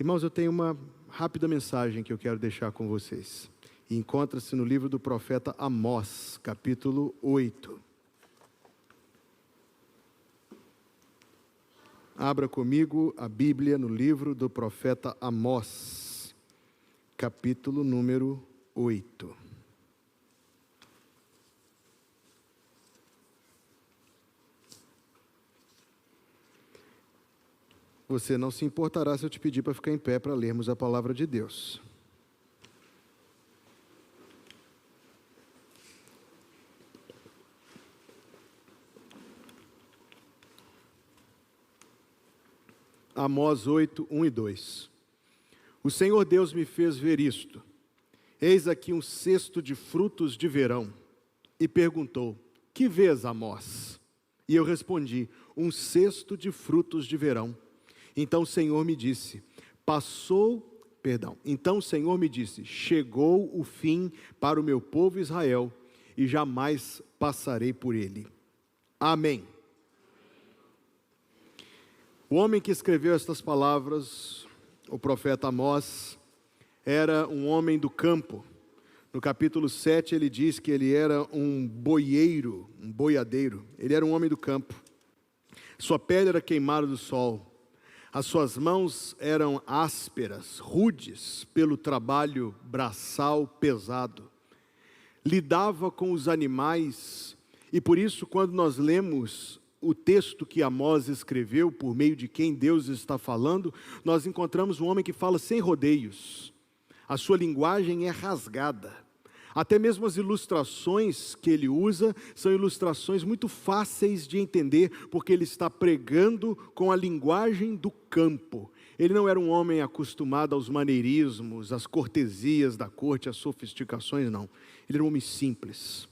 Irmãos, eu tenho uma rápida mensagem que eu quero deixar com vocês. E encontra-se no livro do profeta Amós, capítulo 8. Abra comigo a Bíblia no livro do profeta Amós, capítulo número 8. Você não se importará se eu te pedir para ficar em pé para lermos a palavra de Deus. Amós 8, 1 e 2. O Senhor Deus me fez ver isto. Eis aqui um cesto de frutos de verão. E perguntou: que vês, Amós? E eu respondi: um cesto de frutos de verão. Então o Senhor me disse: chegou o fim para o meu povo Israel, e jamais passarei por ele. Amém. O homem que escreveu estas palavras, o profeta Amós, era um homem do campo. No capítulo 7 ele diz que ele era um boieiro, um boiadeiro. Ele era um homem do campo. Sua pele era queimada do sol. As suas mãos eram ásperas, rudes, pelo trabalho braçal pesado. Lidava com os animais, e por isso, quando nós lemos o texto que Amós escreveu, por meio de quem Deus está falando, nós encontramos um homem que fala sem rodeios. A sua linguagem é rasgada. Até mesmo as ilustrações que ele usa são ilustrações muito fáceis de entender, porque ele está pregando com a linguagem do campo. Ele não era um homem acostumado aos maneirismos, às cortesias da corte, às sofisticações, não. Ele era um homem simples.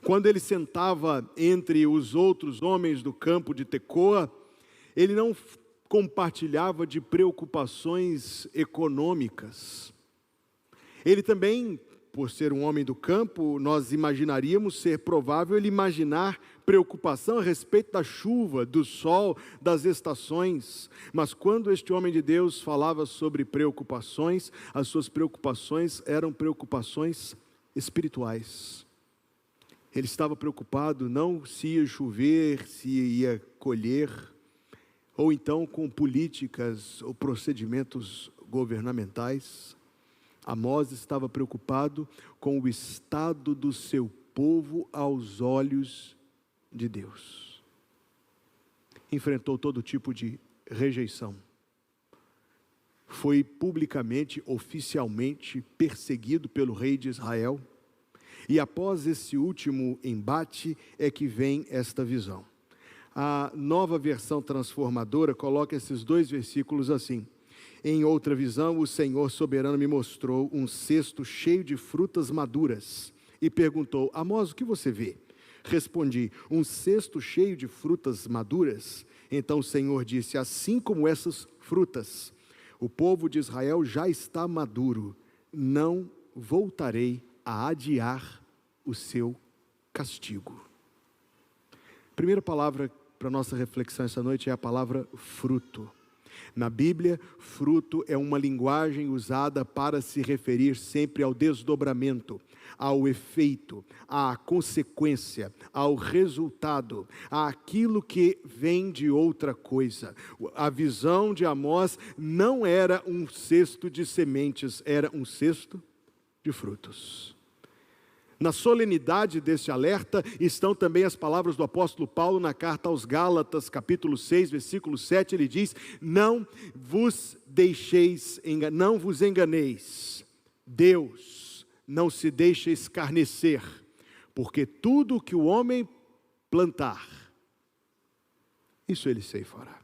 Quando ele sentava entre os outros homens do campo de Tecoa, ele não compartilhava de preocupações econômicas. Ele também, por ser um homem do campo, nós imaginaríamos ser provável ele imaginar preocupação a respeito da chuva, do sol, das estações. Mas quando este homem de Deus falava sobre preocupações, as suas preocupações eram preocupações espirituais. Ele estava preocupado não se ia chover, se ia colher, ou então com políticas ou procedimentos governamentais. Amós estava preocupado com o estado do seu povo aos olhos de Deus. Enfrentou todo tipo de rejeição. Foi publicamente, oficialmente perseguido pelo rei de Israel. E após esse último embate é que vem esta visão. A Nova Versão Transformadora coloca esses dois versículos assim: em outra visão, o Senhor soberano me mostrou um cesto cheio de frutas maduras e perguntou: Amós, o que você vê? Respondi: um cesto cheio de frutas maduras. Então o Senhor disse: assim como essas frutas, o povo de Israel já está maduro, não voltarei a adiar o seu castigo. Primeira palavra para nossa reflexão essa noite é a palavra fruto. Na Bíblia, fruto é uma linguagem usada para se referir sempre ao desdobramento, ao efeito, à consequência, ao resultado, àquilo que vem de outra coisa. A visão de Amós não era um cesto de sementes, era um cesto de frutos. Na solenidade desse alerta estão também as palavras do apóstolo Paulo na carta aos Gálatas, capítulo 6, versículo 7, ele diz: não vos enganeis, Deus não se deixa escarnecer, porque tudo o que o homem plantar, isso ele ceifará.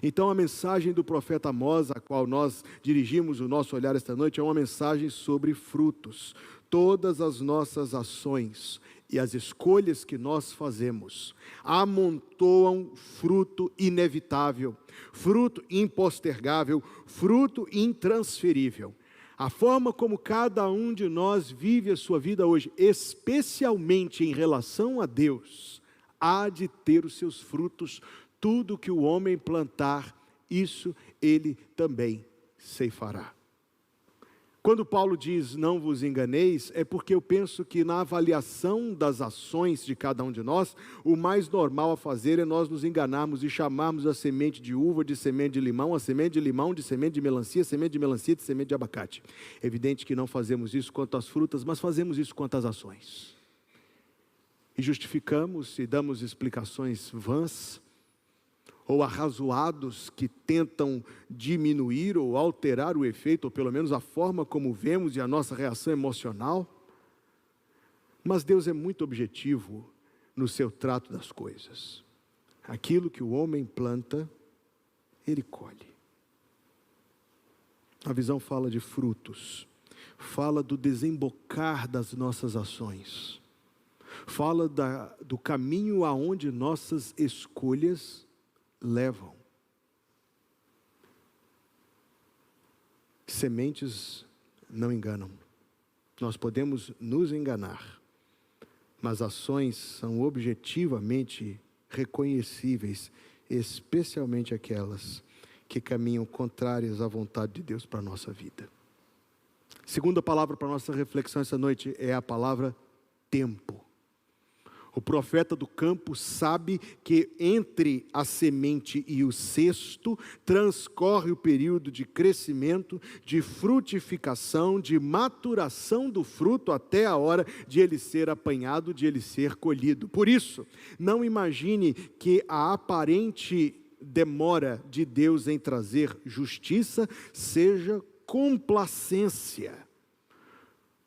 Então a mensagem do profeta Amós, a qual nós dirigimos o nosso olhar esta noite, é uma mensagem sobre frutos. Todas as nossas ações e as escolhas que nós fazemos amontoam fruto inevitável, fruto impostergável, fruto intransferível. A forma como cada um de nós vive a sua vida hoje, especialmente em relação a Deus, há de ter os seus frutos. Tudo que o homem plantar, isso ele também ceifará. Quando Paulo diz não vos enganeis, é porque eu penso que na avaliação das ações de cada um de nós, o mais normal a fazer é nós nos enganarmos e chamarmos a semente de uva de semente de limão, a semente de limão de semente de melancia de semente de abacate. É evidente que não fazemos isso quanto às frutas, mas fazemos isso quanto às ações. E justificamos e damos explicações vãs, ou arrazoados, que tentam diminuir ou alterar o efeito, ou pelo menos a forma como vemos e a nossa reação emocional. Mas Deus é muito objetivo no seu trato das coisas. Aquilo que o homem planta, ele colhe. A visão fala de frutos, fala do desembocar das nossas ações, fala do caminho aonde nossas escolhas levam. Sementes não enganam. Nós podemos nos enganar, mas ações são objetivamente reconhecíveis, especialmente aquelas que caminham contrárias à vontade de Deus para a nossa vida. Segunda palavra para a nossa reflexão essa noite é a palavra tempo. O profeta do campo sabe que entre a semente e o cesto transcorre o período de crescimento, de frutificação, de maturação do fruto até a hora de ele ser apanhado, de ele ser colhido. Por isso, não imagine que a aparente demora de Deus em trazer justiça seja complacência.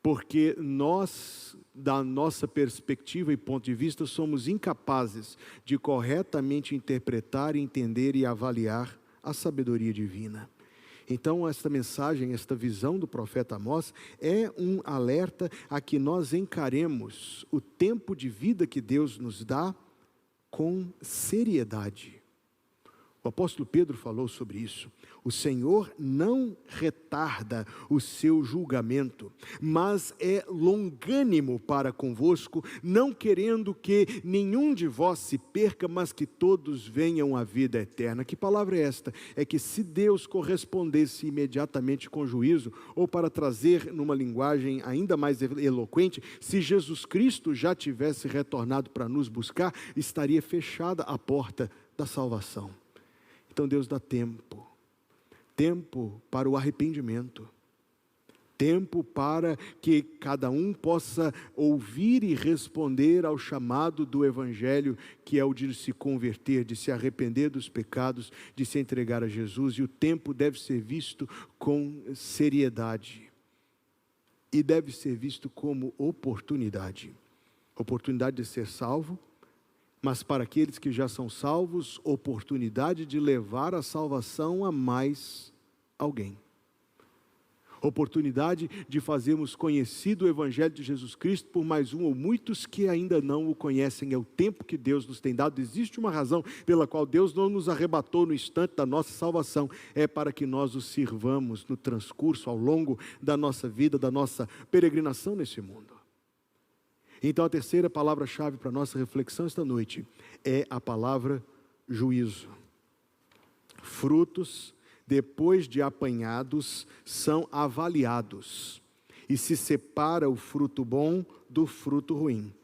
Porque nós, da nossa perspectiva e ponto de vista, somos incapazes de corretamente interpretar, entender e avaliar a sabedoria divina. Então, esta mensagem, esta visão do profeta Amós é um alerta a que nós encaremos o tempo de vida que Deus nos dá com seriedade. O apóstolo Pedro falou sobre isso. O Senhor não retarda o seu julgamento, mas é longânimo para convosco, não querendo que nenhum de vós se perca, mas que todos venham à vida eterna. Que palavra é esta? É que se Deus correspondesse imediatamente com juízo, ou para trazer numa linguagem ainda mais eloquente, se Jesus Cristo já tivesse retornado para nos buscar, estaria fechada a porta da salvação. Então Deus dá tempo para o arrependimento, tempo para que cada um possa ouvir e responder ao chamado do Evangelho, que é o de se converter, de se arrepender dos pecados, de se entregar a Jesus, e o tempo deve ser visto com seriedade, e deve ser visto como oportunidade de ser salvo, mas para aqueles que já são salvos, oportunidade de levar a salvação a mais alguém. Oportunidade de fazermos conhecido o Evangelho de Jesus Cristo por mais um ou muitos que ainda não o conhecem. É o tempo que Deus nos tem dado. Existe uma razão pela qual Deus não nos arrebatou no instante da nossa salvação. É para que nós o sirvamos no transcurso, ao longo da nossa vida, da nossa peregrinação nesse mundo. Então a terceira palavra-chave para a nossa reflexão esta noite é a palavra juízo. Frutos, depois de apanhados, são avaliados, e se separa o fruto bom do fruto ruim.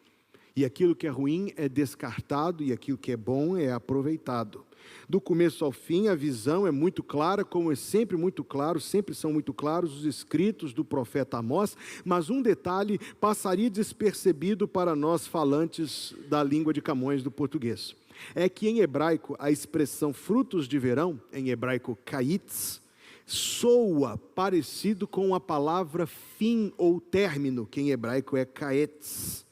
E aquilo que é ruim é descartado, e aquilo que é bom é aproveitado. Do começo ao fim, a visão é muito clara, como é sempre muito claro, sempre são muito claros os escritos do profeta Amós, mas um detalhe passaria despercebido para nós falantes da língua de Camões do português. É que em hebraico a expressão frutos de verão, em hebraico kaitz, soa parecido com a palavra fim ou término, que em hebraico é kaetz.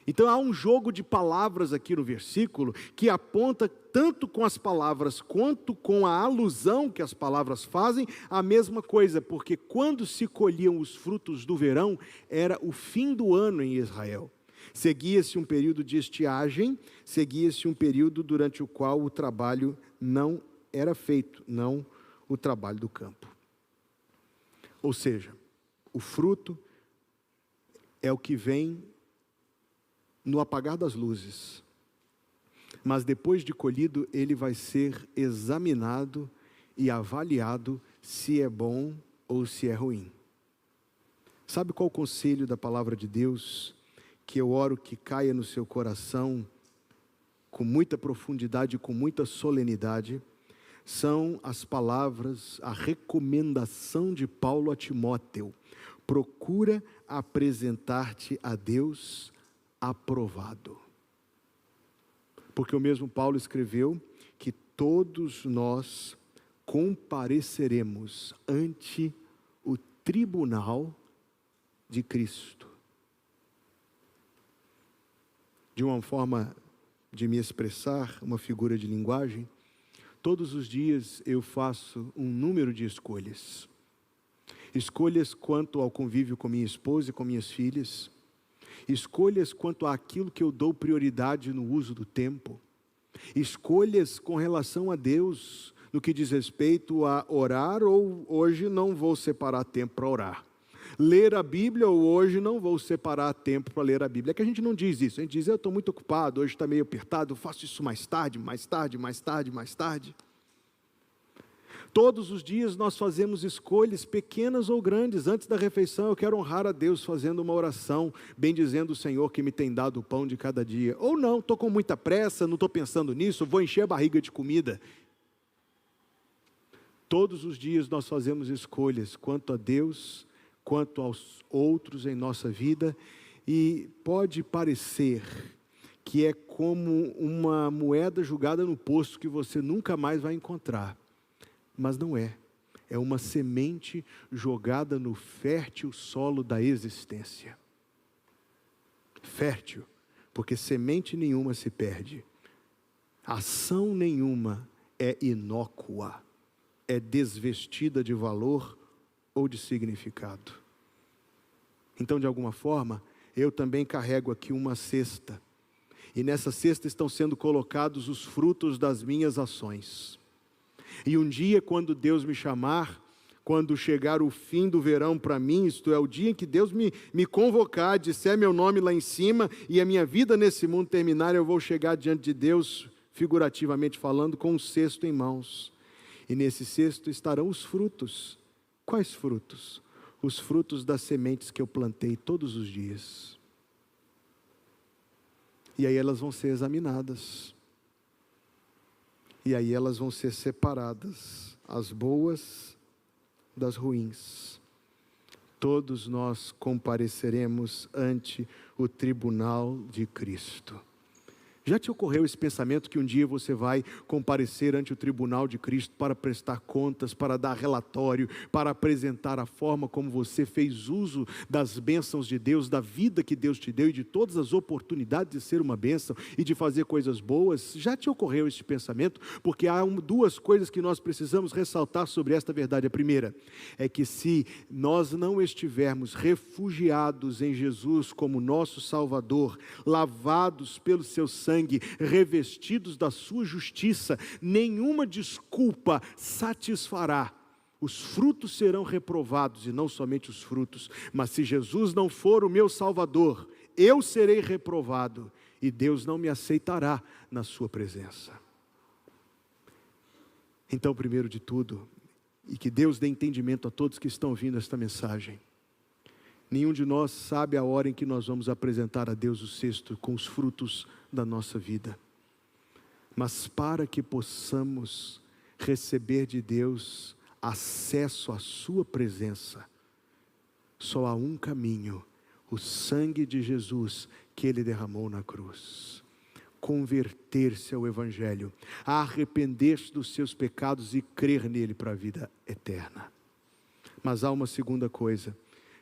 Então há um jogo de palavras aqui no versículo que aponta tanto com as palavras quanto com a alusão que as palavras fazem a mesma coisa, porque quando se colhiam os frutos do verão era o fim do ano em Israel. Seguia-se um período de estiagem, seguia-se um período durante o qual o trabalho não era feito, não o trabalho do campo. Ou seja, o fruto é o que vem no apagar das luzes, mas depois de colhido ele vai ser examinado e avaliado se é bom ou se é ruim. Sabe qual o conselho da palavra de Deus que eu oro que caia no seu coração com muita profundidade e com muita solenidade? São as palavras, a recomendação de Paulo a Timóteo: procura apresentar-te a Deus aprovado. Porque o mesmo Paulo escreveu que todos nós compareceremos ante o tribunal de Cristo. De uma forma de me expressar, uma figura de linguagem, todos os dias eu faço um número de escolhas. Escolhas quanto ao convívio com minha esposa e com minhas filhas. Escolhas quanto àquilo que eu dou prioridade no uso do tempo. Escolhas com relação a Deus, no que diz respeito a orar, ou hoje não vou separar tempo para orar. Ler a Bíblia, ou hoje não vou separar tempo para ler a Bíblia. É que a gente não diz isso, a gente diz: eu estou muito ocupado, hoje está meio apertado, eu faço isso mais tarde. Todos os dias nós fazemos escolhas pequenas ou grandes. Antes da refeição eu quero honrar a Deus fazendo uma oração, bendizendo o Senhor que me tem dado o pão de cada dia. Ou não, estou com muita pressa, não estou pensando nisso, vou encher a barriga de comida. Todos os dias nós fazemos escolhas quanto a Deus, quanto aos outros em nossa vida, e pode parecer que é como uma moeda jogada no poço que você nunca mais vai encontrar. Mas não é. É uma semente jogada no fértil solo da existência. Fértil, porque semente nenhuma se perde. Ação nenhuma é inócua, é desvestida de valor ou de significado. Então, de alguma forma, eu também carrego aqui uma cesta. E nessa cesta estão sendo colocados os frutos das minhas ações. E um dia, quando Deus me chamar, quando chegar o fim do verão para mim, isto é, o dia em que Deus me convocar, disser meu nome lá em cima, e a minha vida nesse mundo terminar, eu vou chegar diante de Deus, figurativamente falando, com um cesto em mãos. E nesse cesto estarão os frutos. Quais frutos? Os frutos das sementes que eu plantei todos os dias. E aí elas vão ser examinadas. E aí elas vão ser separadas, as boas das ruins. Todos nós compareceremos ante o tribunal de Cristo. Já te ocorreu esse pensamento que um dia você vai comparecer ante o tribunal de Cristo para prestar contas, para dar relatório, para apresentar a forma como você fez uso das bênçãos de Deus, da vida que Deus te deu e de todas as oportunidades de ser uma bênção e de fazer coisas boas? Já te ocorreu esse pensamento? Porque há duas coisas que nós precisamos ressaltar sobre esta verdade. A primeira é que se nós não estivermos refugiados em Jesus como nosso Salvador, lavados pelo seu sangue, revestidos da sua justiça, nenhuma desculpa satisfará. Os frutos serão reprovados, e não somente os frutos, mas se Jesus não for o meu Salvador, eu serei reprovado, e Deus não me aceitará na sua presença. Então, primeiro de tudo, e que Deus dê entendimento a todos que estão ouvindo esta mensagem, nenhum de nós sabe a hora em que nós vamos apresentar a Deus o cesto com os frutos da nossa vida. Mas para que possamos receber de Deus acesso à sua presença, só há um caminho: o sangue de Jesus que Ele derramou na cruz. Converter-se ao Evangelho, arrepender-se dos seus pecados e crer nele para a vida eterna. Mas há uma segunda coisa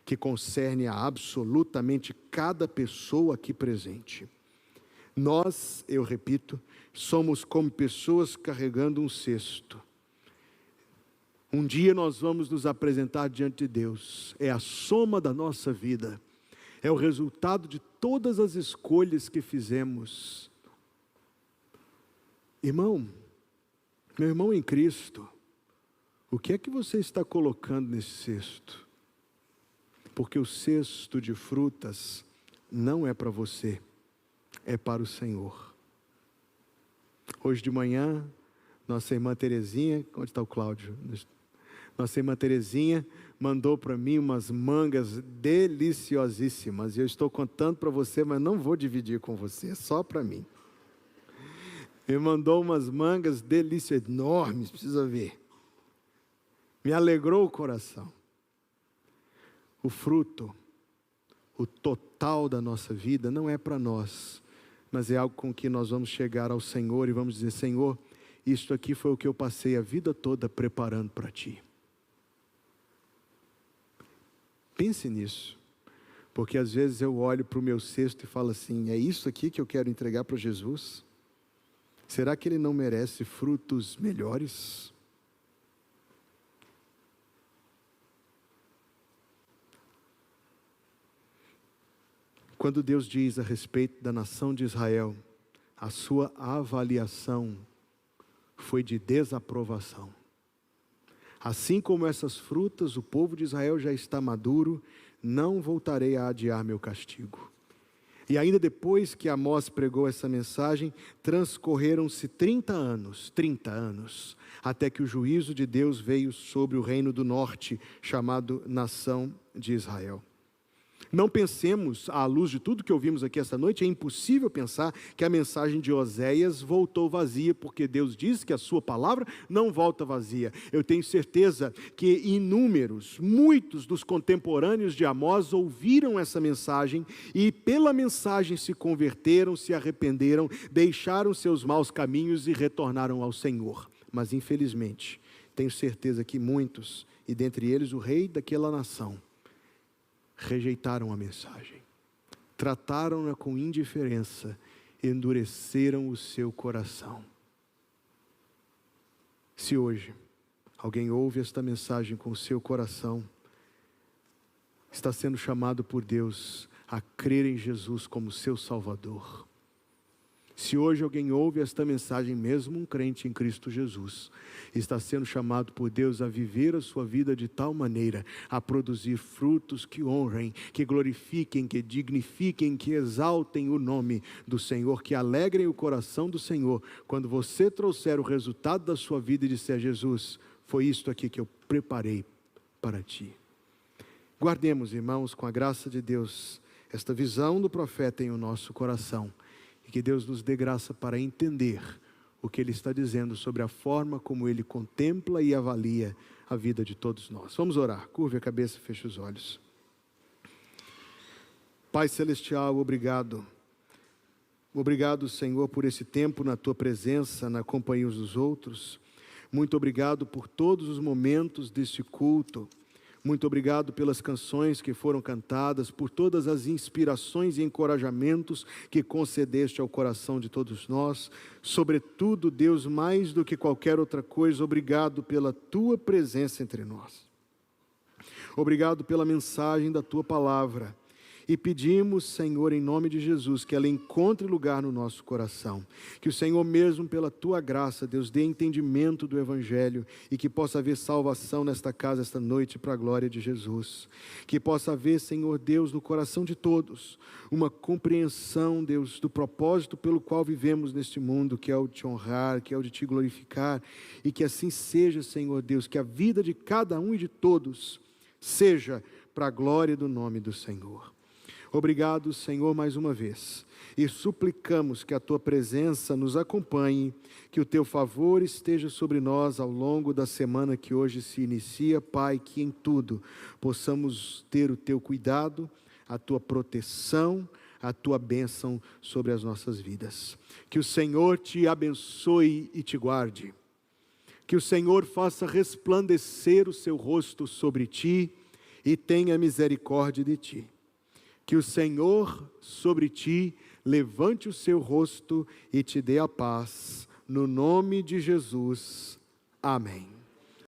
que concerne a absolutamente cada pessoa aqui presente. Nós, eu repito, somos como pessoas carregando um cesto. Um dia nós vamos nos apresentar diante de Deus. É a soma da nossa vida. É o resultado de todas as escolhas que fizemos. Irmão, meu irmão em Cristo, o que é que você está colocando nesse cesto? Porque o cesto de frutas não é para você, é para o Senhor. Hoje de manhã, nossa irmã Terezinha, onde está o Cláudio? Nossa irmã Terezinha mandou para mim umas mangas deliciosíssimas. E eu estou contando para você, mas não vou dividir com você, só para mim. Ele mandou umas mangas deliciosas, enormes, precisa ver. Me alegrou o coração. O fruto, o total da nossa vida não é para nós, mas é algo com que nós vamos chegar ao Senhor e vamos dizer: Senhor, isto aqui foi o que eu passei a vida toda preparando para Ti. Pense nisso, porque às vezes eu olho para o meu cesto e falo assim: é isso aqui que eu quero entregar para Jesus? Será que Ele não merece frutos melhores? Quando Deus diz a respeito da nação de Israel, a sua avaliação foi de desaprovação. Assim como essas frutas, o povo de Israel já está maduro, não voltarei a adiar meu castigo. E ainda depois que Amós pregou essa mensagem, transcorreram-se 30 anos, até que o juízo de Deus veio sobre o reino do norte, chamado nação de Israel. Não pensemos, à luz de tudo que ouvimos aqui esta noite, é impossível pensar que a mensagem de Oséias voltou vazia, porque Deus diz que a sua palavra não volta vazia. Eu tenho certeza que muitos dos contemporâneos de Amós ouviram essa mensagem e pela mensagem se converteram, se arrependeram, deixaram seus maus caminhos e retornaram ao Senhor. Mas infelizmente, tenho certeza que muitos, e dentre eles o rei daquela nação, rejeitaram a mensagem, trataram-na com indiferença, endureceram o seu coração. Se hoje alguém ouve esta mensagem com o seu coração, está sendo chamado por Deus a crer em Jesus como seu Salvador. Se hoje alguém ouve esta mensagem, mesmo um crente em Cristo Jesus, está sendo chamado por Deus a viver a sua vida de tal maneira, a produzir frutos que honrem, que glorifiquem, que dignifiquem, que exaltem o nome do Senhor, que alegrem o coração do Senhor. Quando você trouxer o resultado da sua vida e disser: Jesus, foi isto aqui que eu preparei para ti. Guardemos, irmãos, com a graça de Deus, esta visão do profeta em o nosso coração. E que Deus nos dê graça para entender o que Ele está dizendo sobre a forma como Ele contempla e avalia a vida de todos nós. Vamos orar. Curve a cabeça e feche os olhos. Pai Celestial, obrigado. Obrigado, Senhor, por esse tempo na Tua presença, na companhia uns dos outros. Muito obrigado por todos os momentos deste culto. Muito obrigado pelas canções que foram cantadas, por todas as inspirações e encorajamentos que concedeste ao coração de todos nós. Sobretudo, Deus, mais do que qualquer outra coisa, obrigado pela Tua presença entre nós. Obrigado pela mensagem da Tua palavra. E pedimos, Senhor, em nome de Jesus, que ela encontre lugar no nosso coração. Que o Senhor mesmo, pela Tua graça, Deus, dê entendimento do Evangelho e que possa haver salvação nesta casa, esta noite, para a glória de Jesus. Que possa haver, Senhor Deus, no coração de todos, uma compreensão, Deus, do propósito pelo qual vivemos neste mundo, que é o de Te honrar, que é o de Te glorificar. E que assim seja, Senhor Deus, que a vida de cada um e de todos seja para a glória do nome do Senhor. Obrigado, Senhor, mais uma vez, e suplicamos que a Tua presença nos acompanhe, que o Teu favor esteja sobre nós ao longo da semana que hoje se inicia, Pai, que em tudo possamos ter o Teu cuidado, a Tua proteção, a Tua bênção sobre as nossas vidas. Que o Senhor Te abençoe e Te guarde, que o Senhor faça resplandecer o Seu rosto sobre Ti e tenha misericórdia de Ti. Que o Senhor sobre ti levante o seu rosto e te dê a paz, no nome de Jesus. Amém.